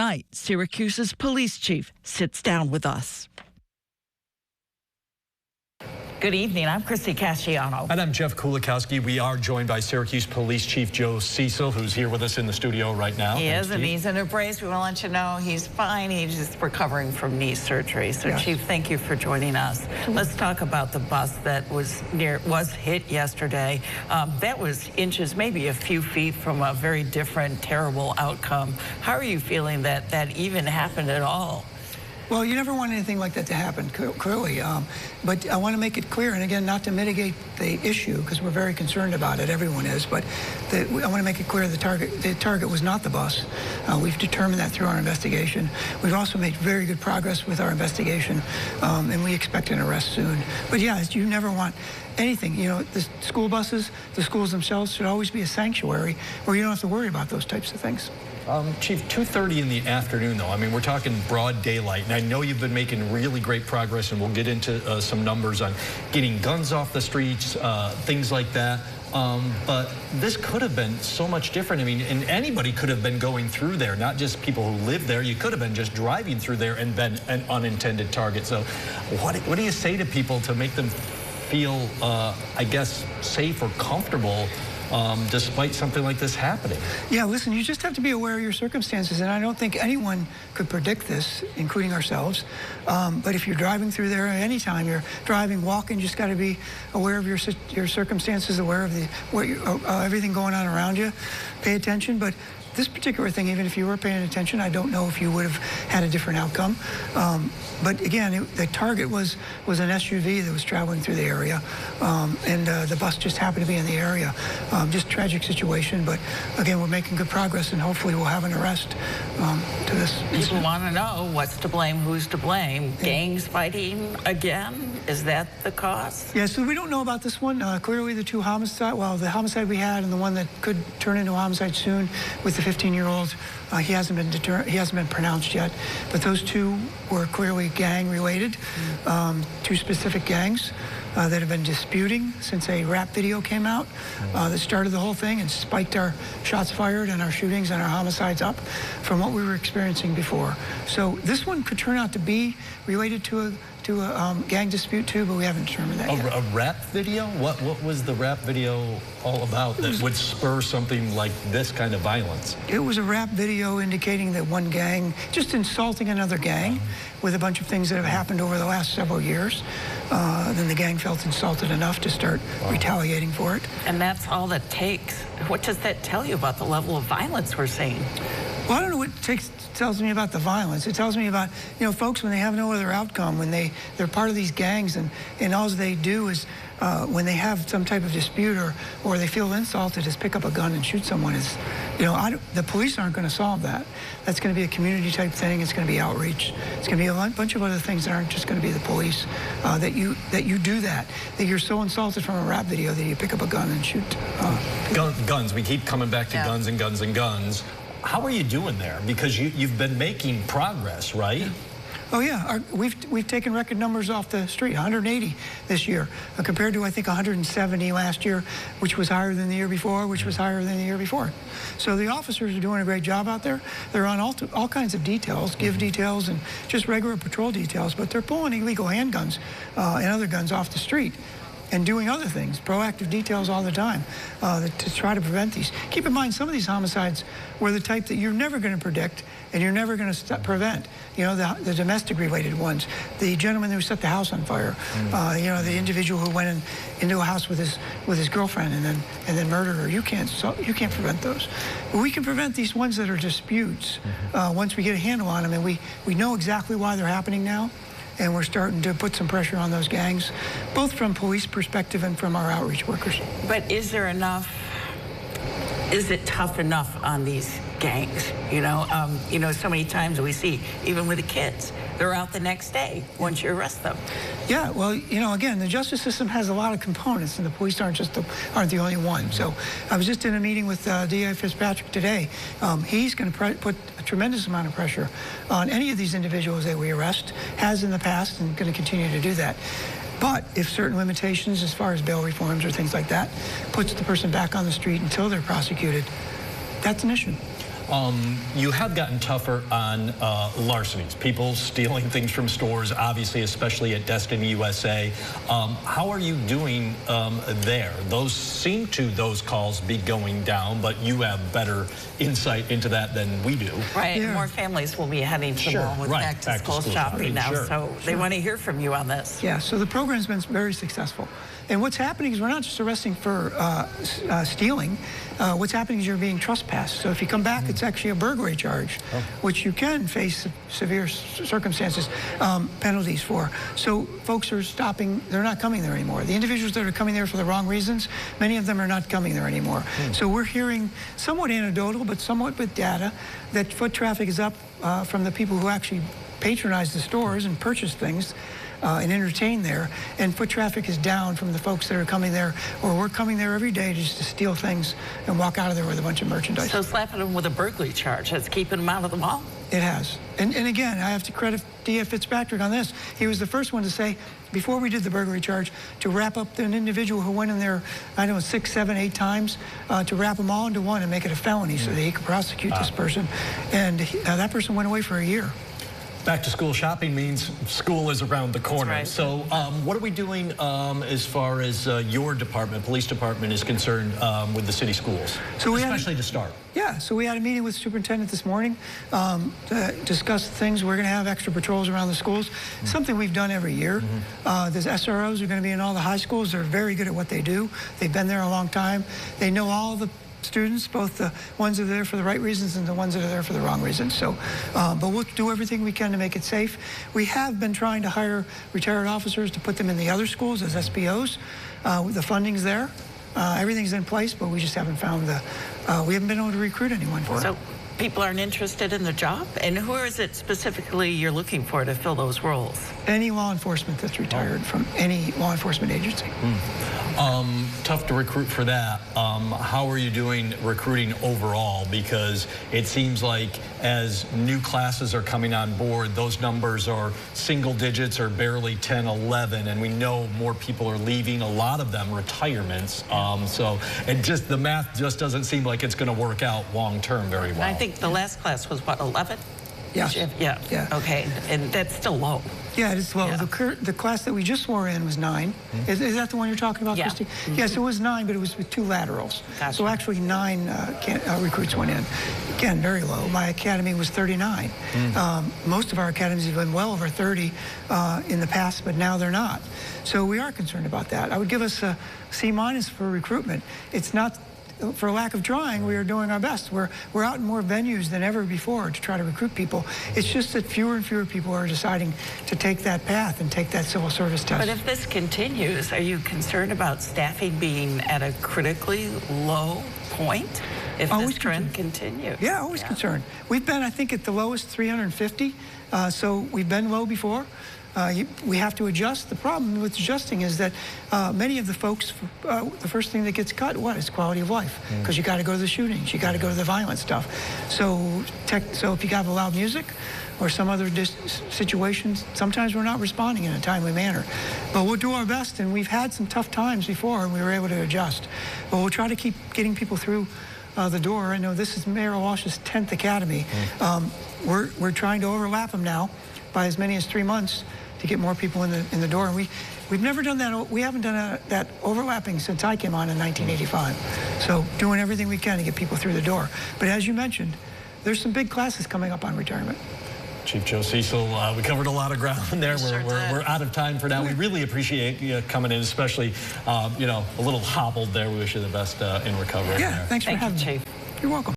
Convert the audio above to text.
Tonight, Syracuse's police chief sits down with us. Good evening. I'm Christy Casciano. And I'm Jeff Kulikowski. We are joined by Syracuse Police Chief Joe Cecil, who's here with us in the studio right now. He is, and he's in a brace. We want to let you know he's fine. He's just recovering from knee surgery. So, yes. Chief, thank you for joining us. Let's talk about the bus that was hit yesterday. That was inches, maybe a few feet from a very different, terrible outcome. How are you feeling that that even happened at all? Well, you never want anything like that to happen, clearly. But I want to make it clear, and again, not to mitigate the issue, because we're very concerned about it, everyone is, but I want to make it clear the target was not the bus. We've determined that through our investigation. We've also made very good progress with our investigation, and we expect an arrest soon. But yeah, you never want anything. You know, the school buses, the schools themselves should always be a sanctuary where you don't have to worry about those types of things. Chief, 2:30 in the afternoon, though. I mean, we're talking broad daylight, and I know you've been making really great progress, and we'll get into some numbers on getting guns off the streets, things like that. But this could have been so much different. I mean, and anybody could have been going through there, not just people who live there. You could have been just driving through there and been an unintended target. So what do you say to people to make them feel, I guess, safe or comfortable despite something like this happening? Yeah, listen, you just have to be aware of your circumstances, and I don't think anyone could predict this, including ourselves. But if you're driving through there anytime you're driving, walking, you just got to be aware of your circumstances, aware of everything going on around you. Pay attention. But this particular thing, even if you were paying attention, I don't know if you would have had a different outcome. But again, the target was an SUV that was traveling through the area, and the bus just happened to be in the area. Just tragic situation, but again, we're making good progress, and hopefully we'll have an arrest to this incident. People want to know what's to blame, who's to blame. Yeah. Gangs fighting again? Is that the cause? Yeah, so we don't know about this one. Clearly the two homicides, well, the homicide we had and the one that could turn into a homicide soon with the 15-year-old, he hasn't been pronounced yet, but those two were clearly gang-related, two specific gangs that have been disputing since a rap video came out that started the whole thing and spiked our shots fired and our shootings and our homicides up from what we were experiencing before. So this one could turn out to be related to a gang dispute too, but we haven't determined that yet. A rap video? What was the rap video all about that would spur something like this kind of violence? It was a rap video indicating that one gang just insulting another gang with a bunch of things that have happened over the last several years. Then the gang felt insulted enough to start retaliating for it. And that's all that takes. What does that tell you about the level of violence we're seeing? Well, I don't know what it tells me about the violence. It tells me about, you know, folks, when they have no other outcome, when they're part of these gangs, and all they do is, when they have some type of dispute or they feel insulted, is pick up a gun and shoot someone. You know, the police aren't going to solve that. That's going to be a community type thing. It's going to be outreach. It's going to be a bunch of other things that aren't just going to be the police. That you do that you're so insulted from a rap video that you pick up a gun and shoot. Guns. We keep coming back to guns and guns and guns. How are you doing there? Because you've been making progress, right? Yeah. Oh yeah, we've taken record numbers off the street, 180 this year, compared to I think 170 last year, which was higher than the year before, which was higher than the year before. So the officers are doing a great job out there. They're on all kinds of details, give details, and just regular patrol details, but they're pulling illegal handguns and other guns off the street and doing other things, proactive details all the time to try to prevent these. Keep in mind, some of these homicides were the type that you're never going to predict and you're never going to prevent. You know, the domestic-related ones, the gentleman who set the house on fire, you know, the individual who went into a house with his girlfriend and then murdered her. You can't prevent those. But we can prevent these ones that are disputes once we get a handle on them, and we know exactly why they're happening now. And we're starting to put some pressure on those gangs, both from police perspective and from our outreach workers. But is there enough, is it tough enough on these gangs? You know, so many times we see, even with the kids, they're out the next day once you arrest them. Yeah, well, you know, again, the justice system has a lot of components, and the police aren't the only one. So I was just in a meeting with D.A. Fitzpatrick today. He's going to put a tremendous amount of pressure on any of these individuals that we arrest, has in the past, and going to continue to do that. But if certain limitations as far as bail reforms or things like that puts the person back on the street until they're prosecuted, that's an issue. You have gotten tougher on larcenies, people stealing things from stores, obviously, especially at Destiny USA. How are you doing there? Those calls be going down, but you have better insight into that than we do. Right, Yeah. more families will be heading to the mall with back-to-school shopping now, so they want to hear from you on this. Yeah, so the program's been very successful. And what's happening is we're not just arresting for stealing. What's happening is you're being trespassed. So if you come back, it's actually a burglary charge, which you can face severe circumstances, penalties for. So folks are stopping, they're not coming there anymore. The individuals that are coming there for the wrong reasons, many of them are not coming there anymore. So we're hearing somewhat anecdotal, but somewhat with data, that foot traffic is up from the people who actually patronize the stores and purchase things and entertain there, and foot traffic is down from the folks that are coming there, or we're coming there every day just to steal things and walk out of there with a bunch of merchandise. So slapping them with a burglary charge, that's keeping them out of the mall? It has. And again, I have to credit D.F. Fitzpatrick on this. He was the first one to say, before we did the burglary charge, to wrap up an individual who went in there, I don't know, 6, 7, 8 times, to wrap them all into one and make it a felony so that he could prosecute this person. And that person went away for a year. Back to school shopping means school is around the corner. Right. So what are we doing as far as your department, police department, is concerned with the city schools, so especially to start? Yeah, so we had a meeting with the superintendent this morning to discuss things. We're going to have extra patrols around the schools, something we've done every year. The SROs are going to be in all the high schools. They're very good at what they do. They've been there a long time. They know all the students, both the ones that are there for the right reasons and the ones that are there for the wrong reasons. So, but we'll do everything we can to make it safe. We have been trying to hire retired officers to put them in the other schools as SPOs. The funding's there. Everything's in place, but we just haven't found we haven't been able to recruit anyone for it. So people aren't interested in the job? And who is it specifically you're looking for to fill those roles? Any law enforcement that's retired from any law enforcement agency. Tough to recruit for that. How are you doing recruiting overall? Because it seems like as new classes are coming on board, those numbers are single digits or barely 10, 11, and we know more people are leaving, a lot of them retirements. So the math just doesn't seem like it's going to work out long term very well. I think the last class was, what, 11? Yes. Yeah. Okay, and that's still low. Yeah, it is low. Yeah. The class that we just swore in was 9. Is that the one you're talking about, Yeah. Christy? Yes, it was 9, but it was with 2 laterals. Gotcha. So actually 9 recruits went in. Again, very low. My academy was 39. Most of our academies have been well over 30 in the past, but now they're not. So we are concerned about that. I would give us a C- for recruitment. It's not for lack of trying. We are doing our best. We're out in more venues than ever before to try to recruit people. It's just that fewer and fewer people are deciding to take that path and take that civil service test. But if this continues, are you concerned about staffing being at a critically low point if this trend continues? Yeah, always concerned. We've been, I think, at the lowest 350. So we've been low before. We have to adjust. The problem with adjusting is that many of the folks, the first thing that gets cut, is quality of life. Because you got to go to the shootings, you got to go to the violent stuff. So if you got loud music or some other situations, sometimes we're not responding in a timely manner. But we'll do our best, and we've had some tough times before, and we were able to adjust. But we'll try to keep getting people through the door. I know this is Mayor Walsh's 10th academy. We're trying to overlap them now by as many as 3 months to get more people in the door. And we've never done that. We haven't done that overlapping since I came on in 1985. So doing everything we can to get people through the door. But as you mentioned, there's some big classes coming up on retirement. Chief Joe Cecil, we covered a lot of ground there. We're out of time for now. We really appreciate you coming in, especially, a little hobbled there. We wish you the best in recovery. Yeah, thanks for having me. Chief. You're welcome.